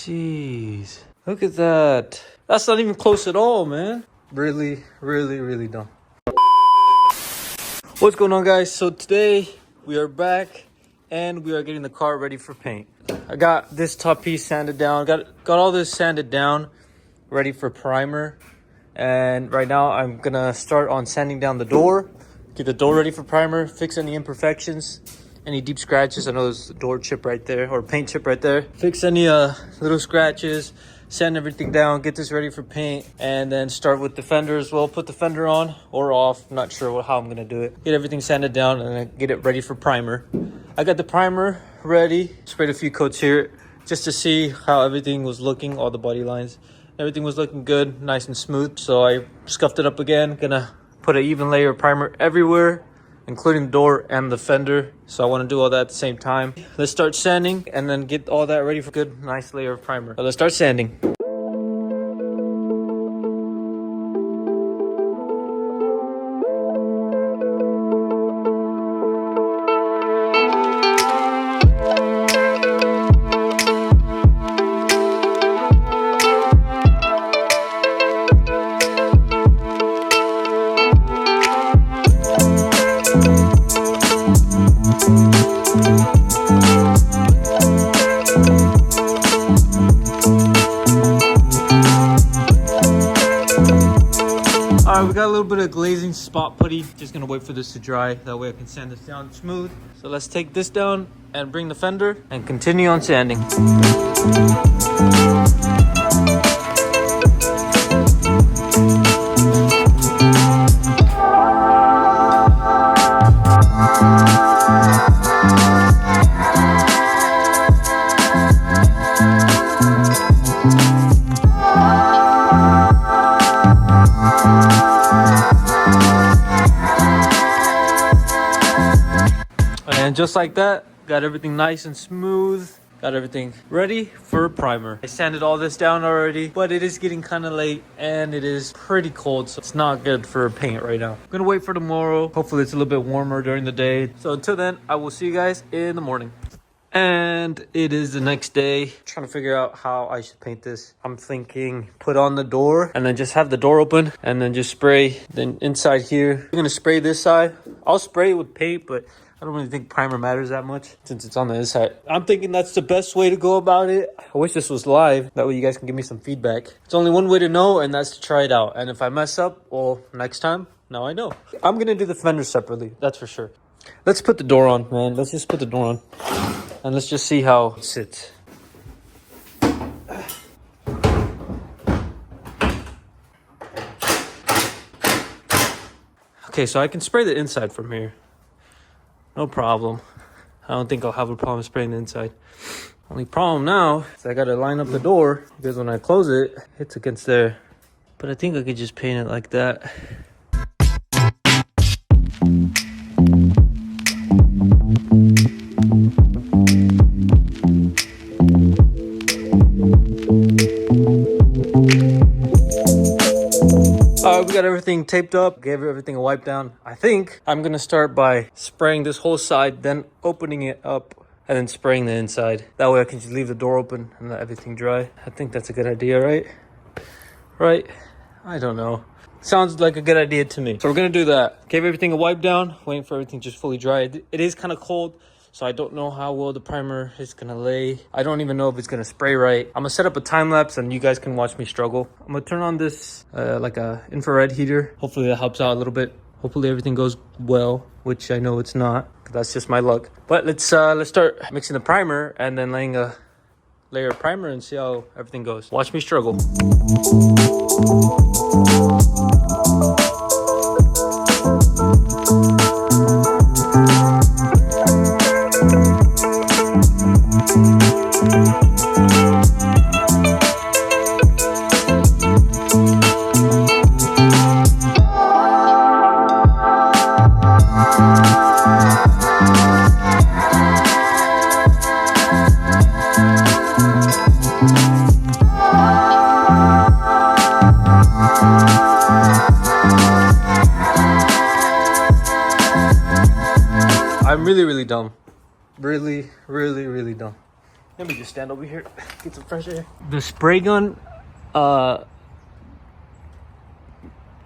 Jeez. Look at that. That's not even close at all, man. Really, really, really dumb. What's going on, guys? So today we are back and we are getting the car ready for paint. I got this top piece sanded down. Got all this sanded down, ready for primer. And right now I'm gonna start on sanding down the door. Get the door ready for primer. Fix any imperfections. Any deep scratches. I know there's a door chip right there, or paint chip right there. Fix any little scratches, sand everything down, get this ready for paint, and then start with the fender as well. Put the fender on or off, I'm not sure how I'm gonna do it. Get everything sanded down and then get it ready for primer. I got the primer ready, sprayed a few coats here just to see how everything was looking, all the body lines. Everything was looking good, nice and smooth. So I scuffed it up again, gonna put an even layer of primer everywhere, including the door and the fender. So I want to do all that at the same time. Let's start sanding and then get all that ready for a good, nice layer of primer. So let's start sanding. Alright, we got a little bit of glazing spot putty. Just gonna wait for this to dry. That way I can sand this down smooth. So let's take this down and bring the fender and continue on sanding. And just like that, got everything nice and smooth. Got everything ready for primer. I sanded all this down already, but it is getting kind of late and it is pretty cold, so it's not good for paint right now. I'm gonna wait for tomorrow. Hopefully it's a little bit warmer during the day. So until then, I will see you guys in the morning. And it is the next day. Trying to figure out how I should paint this. I'm thinking put on the door and then just have the door open and then just spray. Then inside here, I'm gonna spray this side. I'll spray it with paint, but I don't really think primer matters that much since it's on the inside. I'm thinking that's the best way to go about it. I wish this was live. That way you guys can give me some feedback. It's only one way to know, and that's to try it out. And if I mess up, well, next time, now I know. I'm gonna do the fender separately, that's for sure. Let's put the door on, man. Let's just put the door on. And let's just see how it sits. Okay, so I can spray the inside from here. No problem. I don't think I'll have a problem spraying the inside. Only problem now is I gotta line up the door because when I close it, it's against there. But I think I could just paint it like that. We got everything taped up, gave everything a wipe down. I think I'm gonna start by spraying this whole side, then opening it up, and then spraying the inside. That way I can just leave the door open and let everything dry. I think that's a good idea, right? Right? I don't know. Sounds like a good idea to me. So we're gonna do that. Gave everything a wipe down, waiting for everything just fully dry. It is kind of cold, so I don't know how well the primer is gonna lay. I don't even know if it's gonna spray right. I'm gonna set up a time lapse and you guys can watch me struggle. I'm gonna turn on this like a infrared heater. Hopefully that helps out a little bit. Hopefully everything goes well, which I know it's not. That's just my luck. But let's start mixing the primer and then laying a layer of primer and see how everything goes. Watch me struggle. I'm really dumb. Really dumb. Let me just stand over here, get some fresh air. The spray gun,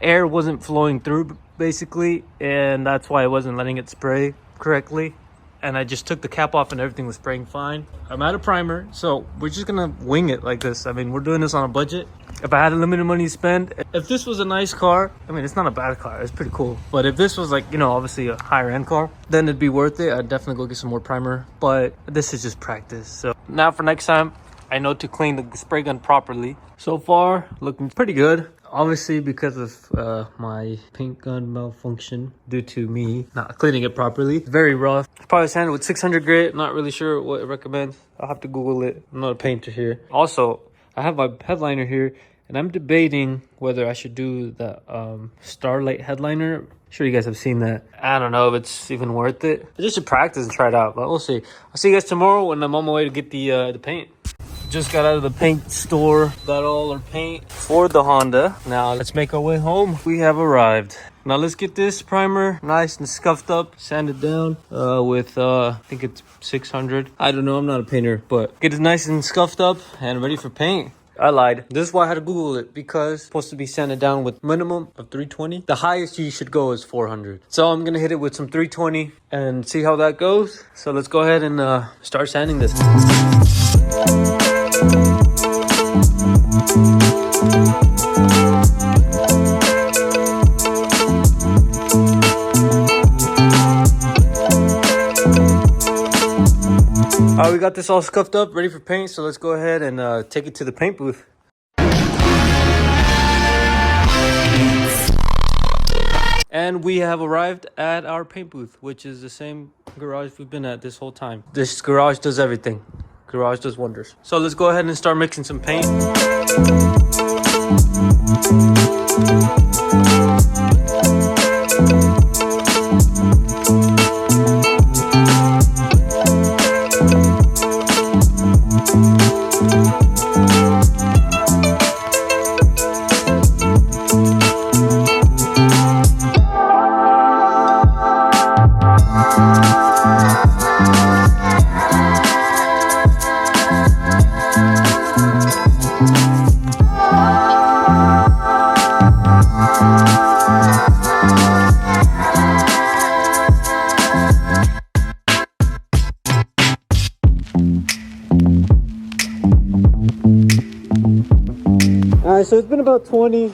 air wasn't flowing through basically, and that's why I wasn't letting it spray correctly. And I just took the cap off and everything was spraying fine. I'm out of primer, so we're just gonna wing it like this. I mean, we're doing this on a budget. If I had unlimited money to spend, if this was a nice car, I mean, it's not a bad car, it's pretty cool. But if this was like, you know, obviously a higher end car, then it'd be worth it. I'd definitely go get some more primer, but this is just practice. So now for next time, I know to clean the spray gun properly. So far, looking pretty good. Obviously, because of my paint gun malfunction due to me not cleaning it properly. Very rough. Probably sanded with 600 grit. Not really sure what it recommends. I'll have to Google it. I'm not a painter here. Also, I have my headliner here, and I'm debating whether I should do the Starlight headliner. I'm sure you guys have seen that. I don't know if it's even worth it. I just should practice and try it out, but we'll see. I'll see you guys tomorrow when I'm on my way to get the paint. Just got out of the paint store, got all our paint for the Honda. Now let's make our way home. We have arrived. Now let's get this primer nice and scuffed up, sanded down with I think it's 600. I don't know, I'm not a painter, but get it nice and scuffed up and ready for paint. I lied. This is why I had to Google it, because it's supposed to be sanded down with minimum of 320. The highest you should go is 400. So I'm gonna hit it with some 320 and see how that goes. So let's go ahead and start sanding this. All right, we got this all scuffed up, ready for paint. So let's go ahead and take it to the paint booth. And we have arrived at our paint booth, which is the same garage we've been at this whole time. This garage does everything. Garage does wonders. So let's go ahead and start mixing some paint. Alright, so it's been about 30,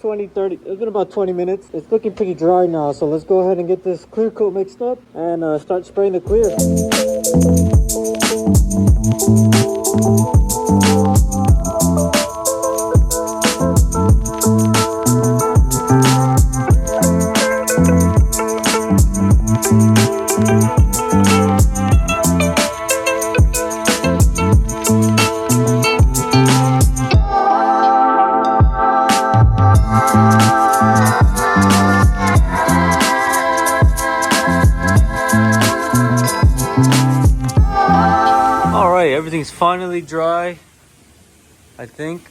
it's been about 20 minutes. It's looking pretty dry now, so let's go ahead and get this clear coat mixed up and start spraying the clear. Everything's finally dry, I think.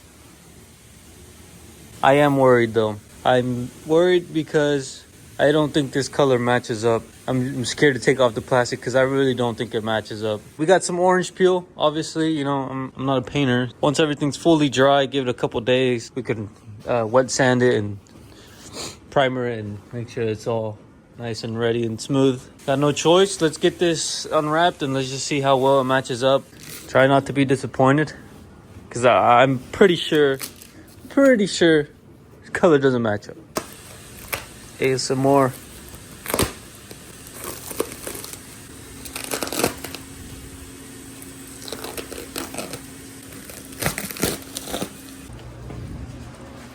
I am worried though. I'm worried because I don't think this color matches up. I'm scared to take off the plastic because I really don't think it matches up. We got some orange peel, obviously, you know, I'm not a painter. Once everything's fully dry, give it a couple days, we can wet sand it and primer it and make sure it's all nice and ready and smooth. Got no choice. Let's get this unwrapped and let's just see how well it matches up. Try not to be disappointed, because I'm pretty sure the color doesn't match up. Hey, some more.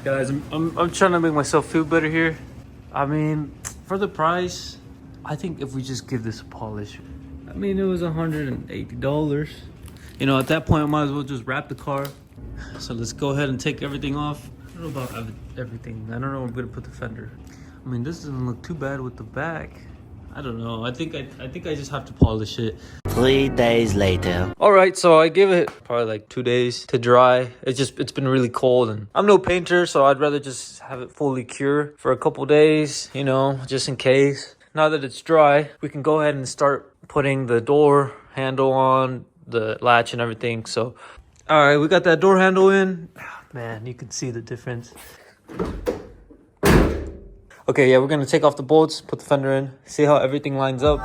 Guys, I'm trying to make myself feel better here. I mean, for the price, I think if we just give this a polish, I mean, it was $180. You know, at that point, I might as well just wrap the car. So let's go ahead and take everything off. I don't know about everything. I don't know where I'm gonna put the fender. I mean, this doesn't look too bad with the back. I don't know. I think I just have to polish it. 3 days later. All right, so I give it probably like 2 days to dry. It's been really cold, and I'm no painter, so I'd rather just have it fully cure for a couple days, you know, just in case. Now that it's dry, we can go ahead and start putting the door handle on, the latch and everything. So, all right, we got that door handle in. Oh, man, you can see the difference. Okay, yeah, we're gonna take off the bolts, put the fender in, see how everything lines up.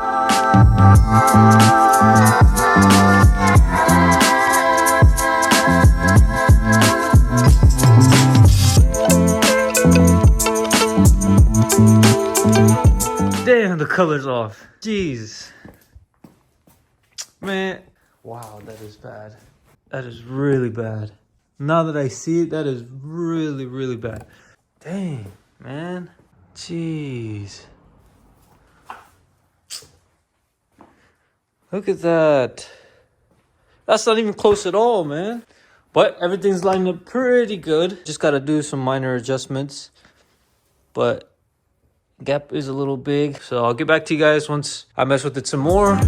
Damn, the color's off. Jeez. Man. Wow, that is bad. That is really bad. Now that I see it, that is really, really bad. Dang, man. Jeez. Look at that. That's not even close at all, man. But everything's lined up pretty good. Just got to do some minor adjustments. But gap is a little big. So I'll get back to you guys once I mess with it some more.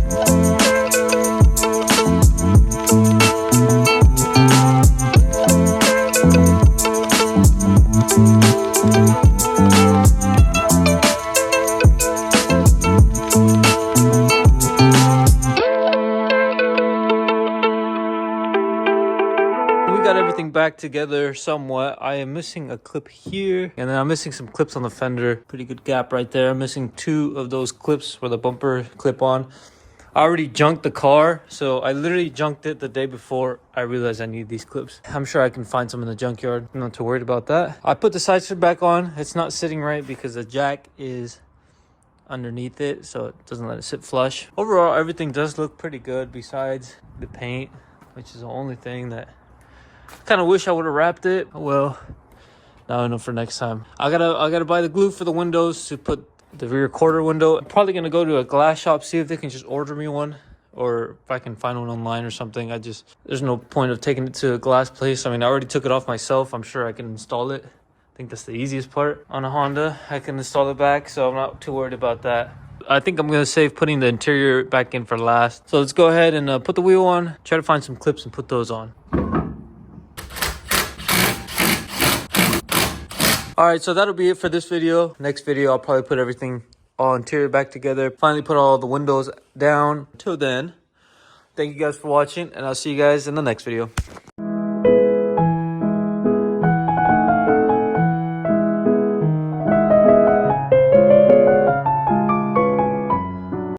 Got everything back together somewhat. I am missing a clip here, and then I'm missing some clips on the fender. Pretty good gap right there. I'm missing 2 of those clips for the bumper clip on. I already junked the car, so I literally junked it the day before I realized I need these clips. I'm sure I can find some in the junkyard. I'm not too worried about that. I put the side strip back on. It's not sitting right because the jack is underneath it, so it doesn't let it sit flush. Overall, everything does look pretty good besides the paint, which is the only thing that kind of wish I would have wrapped it. Well, now I know for next time. I gotta buy the glue for the windows to put the rear quarter window. I'm probably gonna go to a glass shop, see if they can just order me one, or if I can find one online or something. There's no point of taking it to a glass place. I mean, I already took it off myself. I'm sure I can install it. I think that's the easiest part on a Honda. I can install it back, so I'm not too worried about that. I think I'm gonna save putting the interior back in for last. So let's go ahead and put the wheel on, try to find some clips and put those on. All right, so that'll be it for this video. Next video, I'll probably put everything all interior back together. Finally put all the windows down. Until then, thank you guys for watching, and I'll see you guys in the next video.